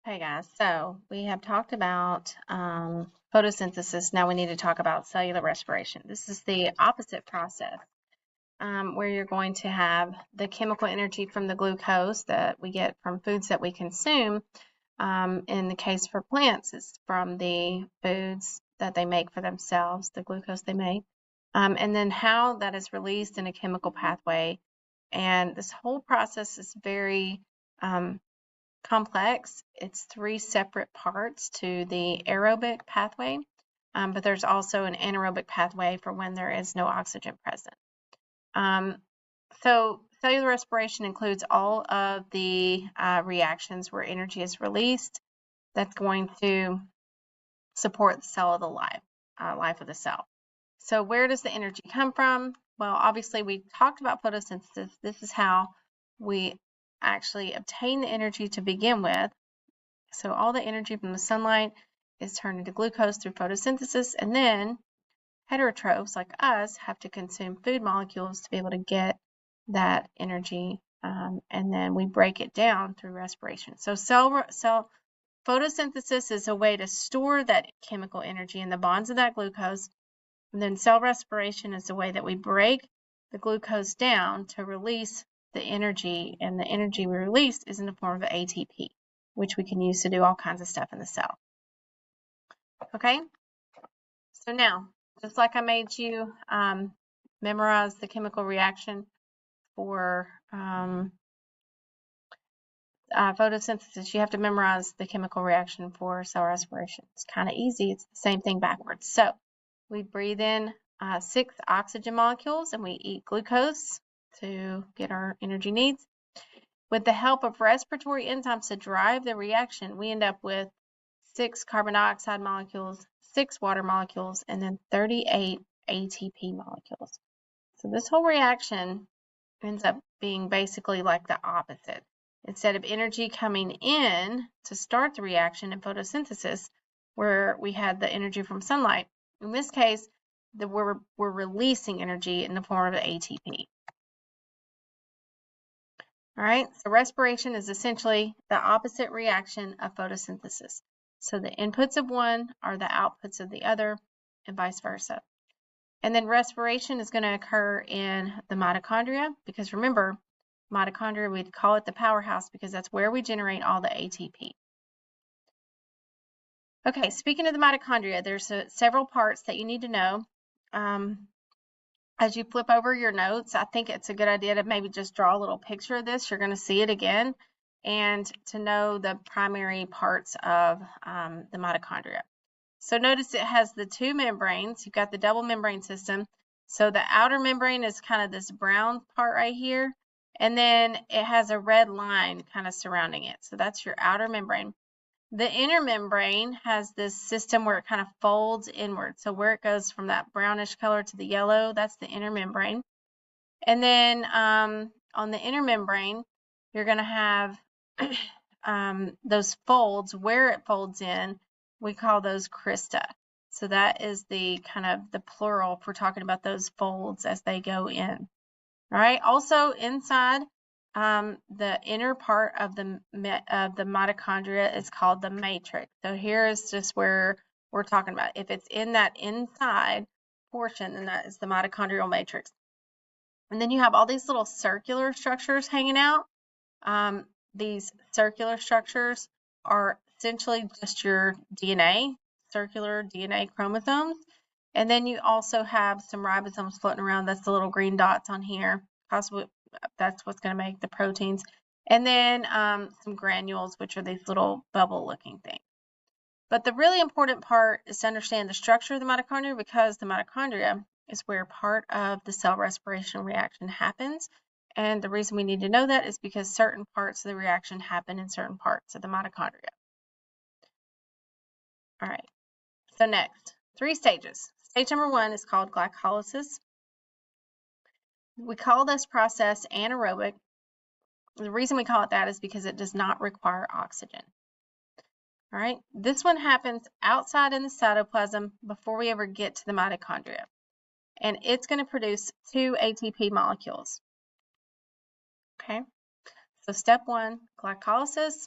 Okay, guys, so we have talked about photosynthesis. Now we need to talk about cellular respiration. This is the opposite process where you're going to have the chemical energy from the glucose that we get from foods that we consume. In the case for plants, it's from the foods that they make for themselves, the glucose they make, and then how that is released in a chemical pathway. And this whole process is very complex. It's 3 separate parts to the aerobic pathway, but there's also an anaerobic pathway for when there is no oxygen present. So cellular respiration includes all of the reactions where energy is released that's going to support the cell of the life of the cell. So where does the energy come from? Well, obviously we talked about photosynthesis. This is how we actually obtain the energy to begin with. So all the energy from the sunlight is turned into glucose through photosynthesis, and then heterotrophs like us have to consume food molecules to be able to get that energy, and then we break it down through respiration. So cell photosynthesis is a way to store that chemical energy in the bonds of that glucose, and then cell respiration is the way that we break the glucose down to release the energy, and the energy we release is in the form of ATP, which we can use to do all kinds of stuff in the cell. Okay, so now, just like I made you memorize the chemical reaction for photosynthesis, you have to memorize the chemical reaction for cell respiration. It's kind of easy. It's the same thing backwards. So we breathe in 6 oxygen molecules and we eat glucose to get our energy needs. With the help of respiratory enzymes to drive the reaction, we end up with 6 carbon dioxide molecules, 6 water molecules, and then 38 ATP molecules. So this whole reaction ends up being basically like the opposite. Instead of energy coming in to start the reaction in photosynthesis, where we had the energy from sunlight, in this case, we're releasing energy in the form of ATP. All right, so respiration is essentially the opposite reaction of photosynthesis. So the inputs of one are the outputs of the other, and vice versa. And then respiration is going to occur in the mitochondria, because remember, mitochondria, we'd call it the powerhouse because that's where we generate all the ATP. Okay, speaking of the mitochondria, there's several parts that you need to know. As you flip over your notes, I think it's a good idea to maybe just draw a little picture of this. You're going to see it again, and to know the primary parts of the mitochondria. So notice it has the 2 membranes. You've got the double membrane system. So the outer membrane is kind of this brown part right here, and then it has a red line kind of surrounding it. So that's your outer membrane. The inner membrane has this system where it kind of folds inward. So where it goes from that brownish color to the yellow, that's the inner membrane. And then on the inner membrane, you're going to have those folds. Where it folds in, we call those crista. So that is the kind of the plural if we're talking about those folds as they go in. All right. Also inside the inner part of the mitochondria is called the matrix. So here is just where we're talking about. If it's in that inside portion, then that is the mitochondrial matrix. And then you have all these little circular structures hanging out. These circular structures are essentially just your DNA, circular DNA chromosomes. And then you also have some ribosomes floating around. That's the little green dots on here. That's what's going to make the proteins. And then some granules, which are these little bubble-looking things. But the really important part is to understand the structure of the mitochondria, because the mitochondria is where part of the cell respiration reaction happens. And the reason we need to know that is because certain parts of the reaction happen in certain parts of the mitochondria. All right, so next, 3 stages. Stage number 1 is called glycolysis. We call this process anaerobic. The reason we call it that is because it does not require oxygen. All right, this one happens outside in the cytoplasm before we ever get to the mitochondria. And it's going to produce 2 ATP molecules. Okay, so step 1, glycolysis.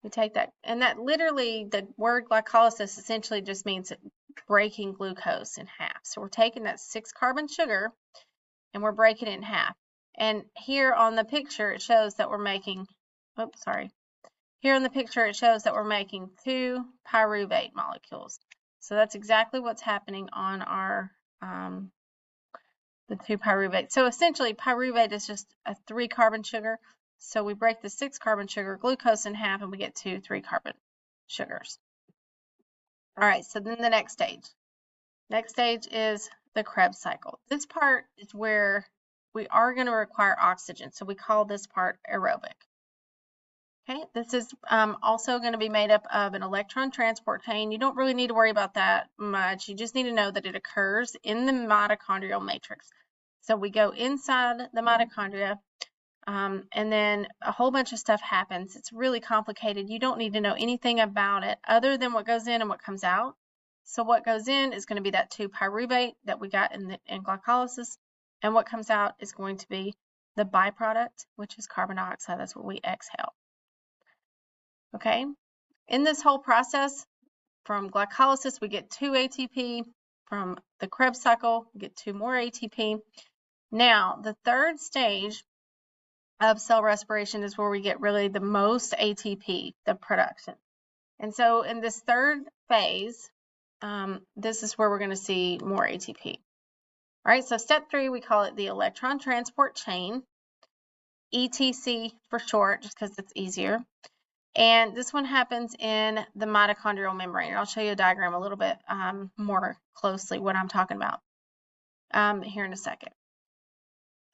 We take that, and that literally, the word glycolysis essentially just means breaking glucose in half. So we're taking that 6-carbon sugar and we're breaking it in half. And here on the picture, it shows that we're making, oops, sorry. Here in the picture, it shows that we're making 2 pyruvate molecules. So that's exactly what's happening on our, the 2 pyruvate. So essentially, pyruvate is just a 3-carbon sugar. So we break the 6-carbon sugar glucose in half and we get 2 3-carbon sugars. All right, so then the next stage. Next stage is the Krebs cycle. This part is where we are going to require oxygen. So we call this part aerobic. Okay, this is also going to be made up of an electron transport chain. You don't really need to worry about that much. You just need to know that it occurs in the mitochondrial matrix. So we go inside the mitochondria, and then a whole bunch of stuff happens. It's really complicated. You don't need to know anything about it other than what goes in and what comes out. So what goes in is going to be that 2 pyruvate that we got in glycolysis, and what comes out is going to be the byproduct, which is carbon dioxide. That's what we exhale. Okay, in this whole process, from glycolysis, we get 2 ATP. From the Krebs cycle, we get 2 more ATP. Now, the third stage of cell respiration is where we get really the most ATP, the production. And so in this third phase, this is where we're going to see more ATP. All right, so step 3, we call it the electron transport chain, ETC for short, just because it's easier. And this one happens in the mitochondrial membrane. I'll show you a diagram a little bit more closely what I'm talking about here in a second.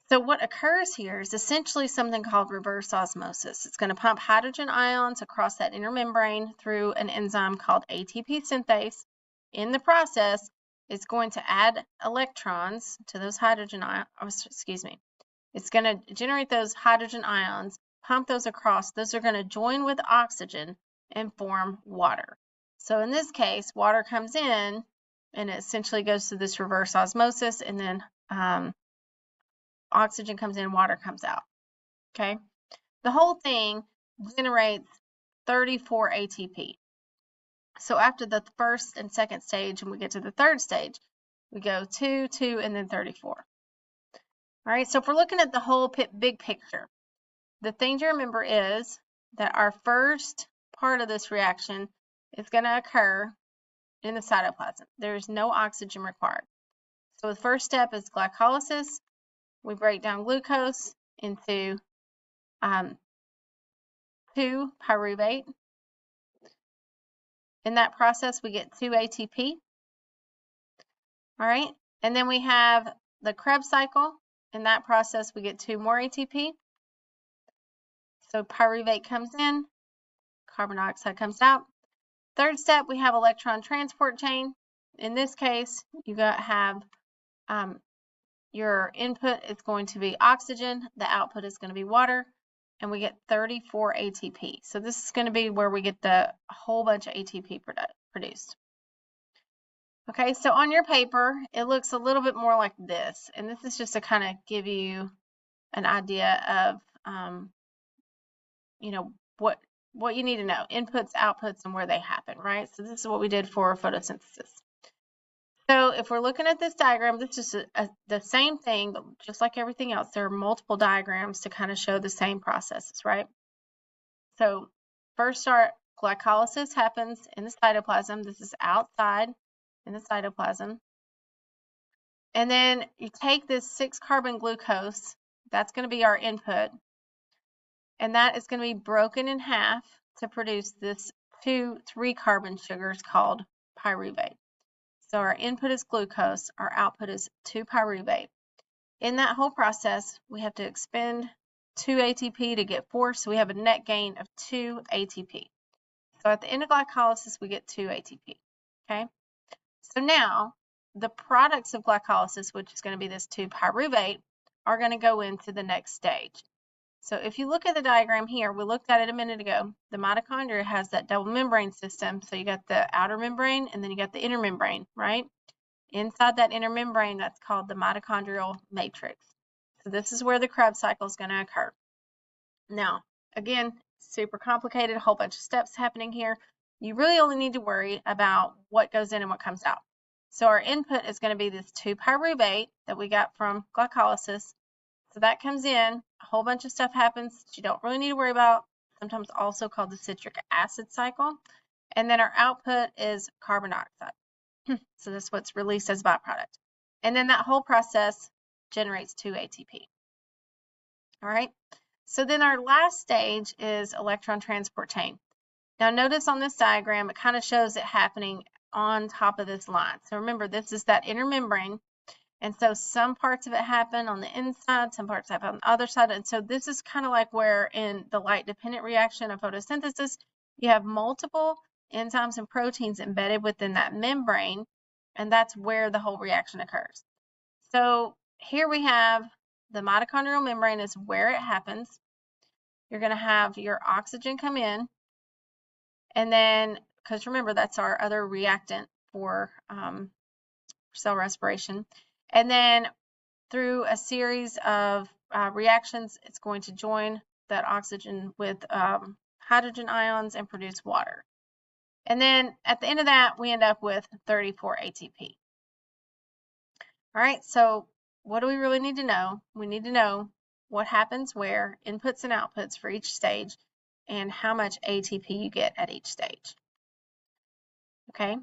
So what occurs here is essentially something called reverse osmosis. It's going to pump hydrogen ions across that inner membrane through an enzyme called ATP synthase. In the process, it's going to add electrons to those hydrogen ions, It's going to generate those hydrogen ions, pump those across. Those are going to join with oxygen and form water. So in this case, water comes in and it essentially goes through this reverse osmosis, and then oxygen comes in, water comes out. Okay, the whole thing generates 34 ATP. So after the first and second stage, and we get to the third stage, we go 2, 2, and then 34. All right, so if we're looking at the whole big picture, the thing to remember is that our first part of this reaction is going to occur in the cytoplasm. There is no oxygen required. So the first step is glycolysis. We break down glucose into 2 pyruvate. In that process, we get 2 ATP. All right, and then we have the Krebs cycle. In that process, we get 2 more ATP. So pyruvate comes in, carbon dioxide comes out. Third step, we have electron transport chain. In this case, you have your input is going to be oxygen, the output is going to be water, and we get 34 ATP. So this is going to be where we get the whole bunch of ATP produced. Okay, so on your paper, it looks a little bit more like this, and this is just to kind of give you an idea of, you know, what you need to know, inputs, outputs, and where they happen, right? So this is what we did for photosynthesis. So if we're looking at this diagram, this is the same thing, but just like everything else, there are multiple diagrams to kind of show the same processes, right? So first, our glycolysis happens in the cytoplasm. This is outside in the cytoplasm. And then you take this 6-carbon glucose, that's going to be our input, and that is going to be broken in half to produce this 2 3-carbon sugars called pyruvate. So our input is glucose, our output is 2 pyruvate. In that whole process, we have to expend 2 ATP to get 4, so we have a net gain of 2 ATP. So at the end of glycolysis, we get 2 ATP, okay? So now, the products of glycolysis, which is going to be this 2 pyruvate, are going to go into the next stage. So if you look at the diagram here, we looked at it a minute ago. The mitochondria has that double membrane system. So you got the outer membrane and then you got the inner membrane, right? Inside that inner membrane, that's called the mitochondrial matrix. So this is where the Krebs cycle is going to occur. Now, again, super complicated, a whole bunch of steps happening here. You really only need to worry about what goes in and what comes out. So our input is going to be this 2-pyruvate that we got from glycolysis. So that comes in, a whole bunch of stuff happens that you don't really need to worry about, sometimes also called the citric acid cycle. And then our output is carbon dioxide. So that's what's released as byproduct. And then that whole process generates 2 ATP. All right. So then our last stage is electron transport chain. Now notice on this diagram, it kind of shows it happening on top of this line. So remember, this is that inner membrane. And so some parts of it happen on the inside, some parts happen on the other side. And so this is kind of like where in the light-dependent reaction of photosynthesis, you have multiple enzymes and proteins embedded within that membrane, and that's where the whole reaction occurs. So here we have the mitochondrial membrane is where it happens. You're going to have your oxygen come in, and then, because remember, that's our other reactant for cell respiration. And then through a series of reactions, it's going to join that oxygen with hydrogen ions and produce water. And then at the end of that, we end up with 34 ATP. All right, so what do we really need to know? We need to know what happens where, inputs and outputs for each stage, and how much ATP you get at each stage. Okay,